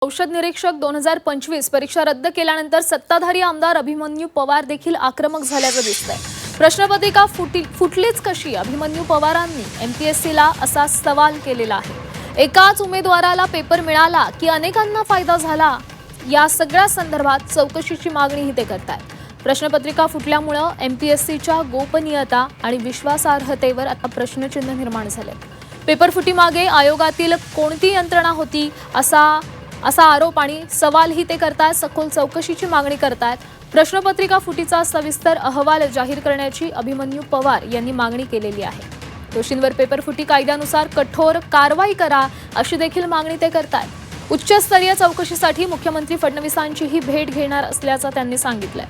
औषध निरीक्षक 2025 परीक्षा रद्द केल्यानंतर सत्ताधारी आमदार अभिमन्यू पवार देखील आक्रमक झाल्याचं दिसतंय। प्रश्नपत्रिका फुटलीच कशी? अभिमन्यू पवारांनी एमपीएससीला असा सवाल केलेला आहे। एकाच उमेदवाराला पेपर मिळाला की अनेकांना फायदा झाला, या सगळ्या संदर्भात चौकशीची मागणीही ते करतायत। प्रश्नपत्रिका फुटल्यामुळे एमपीएससीच्या गोपनीयता आणि विश्वासार्हतेवर आता प्रश्नचिन्ह निर्माण झाले। पेपर फुटीमागे आयोगातील कोणती यंत्रणा होती असा आरोप आणि सवालही ते करतायत। सखोल चौकशीची मागणी करतायत। प्रश्नपत्रिका फुटीचा सविस्तर अहवाल जाहीर करण्याची अभिमन्यू पवार यांनी मागणी केलेली आहे। दोषींवर पेपर फुटी कायद्यानुसार कठोर कारवाई करा अशी देखील मागणी ते करतायत। उच्चस्तरीय चौकशीसाठी मुख्यमंत्री फडणवीसांचीही भेट घेणार असल्याचं त्यांनी सांगितलंय।